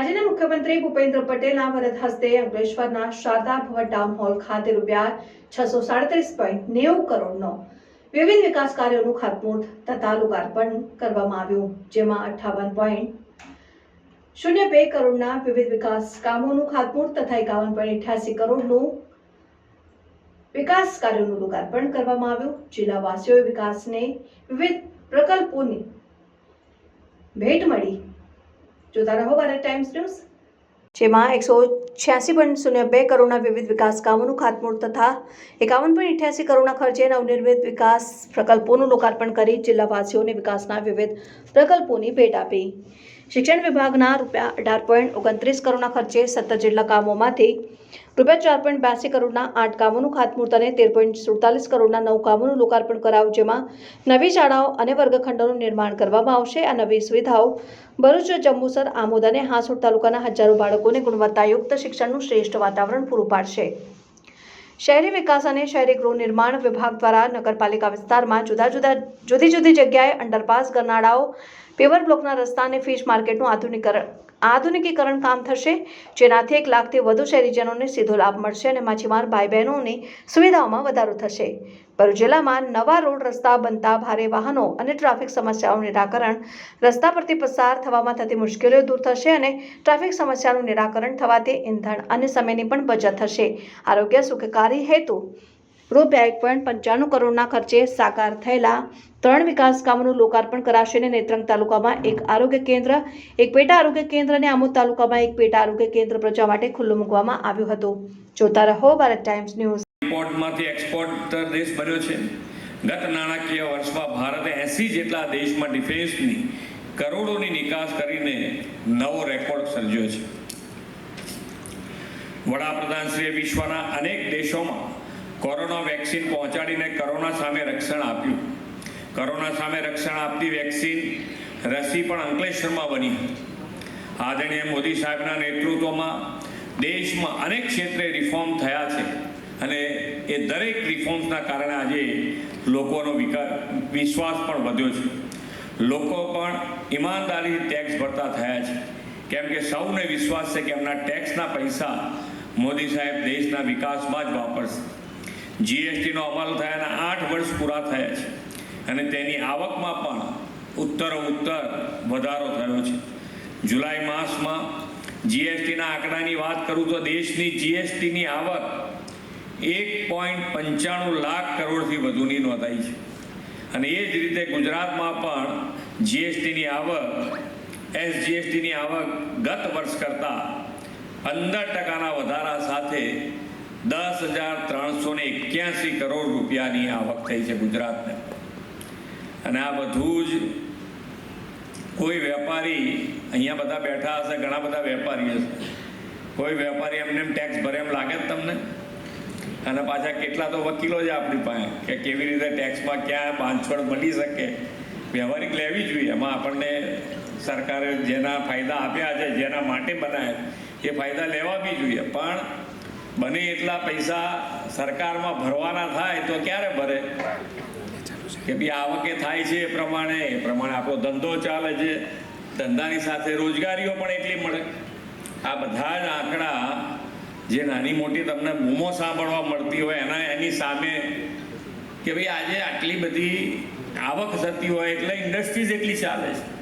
રાજ્યના મુખ્યમંત્રી ભૂપેન્દ્ર પટેલના વરદ હસ્તે અંકલેશ્વરના શારદા ભવન ટાઉન હોલ ખાતે ₹637.90 કરોડનો વિવિધ વિકાસ કાર્યોનું ખાતમુહૂર્ત તથા લોકાર્પણ કરવામાં આવ્યું, જેમાં 58.02 કરોડના વિવિધ વિકાસ કામોનું ખાતમુહૂર્ત તથા 51.88 કરોડનું વિકાસ કાર્યોનું લોકાર્પણ કરવામાં આવ્યું। જિલ્લાવાસીઓએ વિકાસને વિવિધ પ્રકલ્પોની ભેટ મળી। જોતા રહો ભારત ટાઈમ્સ ન્યૂઝ, જેમાં 186.02 કરોડના વિવિધ વિકાસ કામોનું ખાતમુહૂર્ત તથા 51.88 કરોડના ખર્ચે નવનિર્મિત વિકાસ પ્રકલ્પોનું લોકાર્પણ કરી જિલ્લાવાસીઓને વિકાસના વિવિધ પ્રકલ્પોની ભેટ આપી। શિક્ષણ વિભાગના ₹18.29 કરોડના ખર્ચે 17 જેટલા કામોમાંથી ₹4.82 કરોડના 8 કામોનું ખાતમુહૂર્ત અને 13.47 કરોડના 9 કામોનું લોકાર્પણ કરાયું, જેમાં નવી શાળાઓ અને વર્ગખંડોનું નિર્માણ કરવામાં આવશે। આ નવી સુવિધાઓ ભરૂચ, જંબુસર, આમોદ અને હાંસોડ તાલુકાના હજારો બાળકોને ગુણવત્તાયુક્ત શિક્ષણનું શ્રેષ્ઠ વાતાવરણ પૂરું પાડશે। શહેરી વિકાસ અને શહેરી ગૃહ નિર્માણ વિભાગ દ્વારા નગરપાલિકા વિસ્તારમાં જુદી જુદી જગ્યાએ અંડરપાસ, ગરનાળાઓ, પેવર બ્લોકના રસ્તા અને ફિશ માર્કેટનું આધુનિકીકરણ કામ થશે, જેનાથી 1 લાખથી વધુ શહેરીજનોને સીધો લાભ મળશે અને માછીમાર ભાઈ બહેનોની સુવિધાઓમાં વધારો થશે। ભરૂચ જિલ્લામાં નવા રોડ રસ્તા બનતા ભારે વાહનો અને ટ્રાફિક સમસ્યાઓનું નિરાકરણ, રસ્તા પરથી પસાર થવામાં થતી મુશ્કેલીઓ દૂર થશે અને ટ્રાફિક સમસ્યાનું નિરાકરણ થવાથી ઇંધણ અને સમયની પણ બચત થશે। આરોગ્ય સુખાકારી હેતુ ₹1.95 કરોડના ખર્ચે સાકાર થયેલા 3 વિકાસ કામોનું લોકાર્પણ કરાશે અને નેત્રંગ તાલુકામાં 1 આરોગ્ય કેન્દ્ર, 1 પેટા આરોગ્ય કેન્દ્ર અને આમોદ તાલુકામાં 1 પેટા આરોગ્ય કેન્દ્ર પ્રજા માટે ખુલ્લું મૂકવામાં આવ્યું હતું। જોતા રહો ભારત ટાઈમ્સ ન્યૂઝ। ઇમ્પોર્ટમાંથી એક્સપોર્ટર દેશ બન્યો છે। ગત નાણાકીય વર્ષમાં ભારતે 80 જેટલા દેશમાં ડિફેન્સની કરોડોની નિકાસ કરીને નવો રેકોર્ડ સર્જ્યો છે। વડાપ્રધાનશ્રીએ વિશ્વના અનેક દેશોમાં કોરોના વેક્સિન પહોંચાડીને કોરોના સામે રક્ષણ આપ્યું। કોરોના સામે રક્ષણ આપતી વેક્સિન રસી પણ અંકલેશ્વરમાં બની। આદરણીય મોદી સાહેબના નેતૃત્વમાં દેશમાં અનેક ક્ષેત્રે રિફોર્મ થયા છે અને એ દરેક રિફોર્મ્સના કારણે આજે લોકોનો વિશ્વાસ પણ વધ્યો છે। લોકો પણ ઈમાનદારીથી ટેક્સ ભરતા થયા છે, કેમ કે સૌને વિશ્વાસ છે કે એમના ટેક્સના પૈસા મોદી સાહેબ દેશના વિકાસમાં જ વાપરશે। જીએસટીનો અમલ થયાના 8 વર્ષ પૂરા થયા છે અને તેની આવકમાં પણ ઉત્તરોત્તર વધારો થયો છે। જુલાઈ માસમાં જીએસટીના આંકડાની વાત કરું તો દેશની જીએસટીની આવક 1.95 લાખ કરોડથી વધુની નોંધાઈ છે અને એ જ રીતે ગુજરાતમાં પણ જીએસટીની આવક એસજીએસટીની આવક ગત વર્ષ કરતાં 15% વધારા સાથે 10,381 કરોડ રૂપિયાની આવક થઈ છે ગુજરાતને। અને આ બધું જ કોઈ વેપારી અહીંયા બધા બેઠા હશે, ઘણા બધા વેપારી હશે, કોઈ વેપારી એમને ટેક્સ ભરે એમ લાગે જ તમને? અને પાછા કેટલા તો વકીલો જ આપણી પાસે કે કેવી રીતે ટેક્સમાં ક્યાં બાંધછોડ મળી શકે, વ્યવહારિક લેવી જોઈએ। એમાં આપણને સરકારે જેના ફાયદા આપ્યા છે, જેના માટે બનાવ્યા, એ ફાયદા લેવા બી જોઈએ, પણ બને એટલા પૈસા સરકારમાં ભરવાના થાય તો ક્યારે ભરે કે ભાઈ આવકે થાય છે એ પ્રમાણે આપણો ધંધો ચાલે છે, ધંધાની સાથે રોજગારીઓ પણ એટલી મળે। આ બધા જ આંકડા જે નાની મોટી તમને બૂમો સાંભળવા મળતી હોય એની સામે કે ભાઈ આજે આટલી બધી આવક થતી હોય એટલે ઇન્ડસ્ટ્રીઝ એટલી ચાલે છે।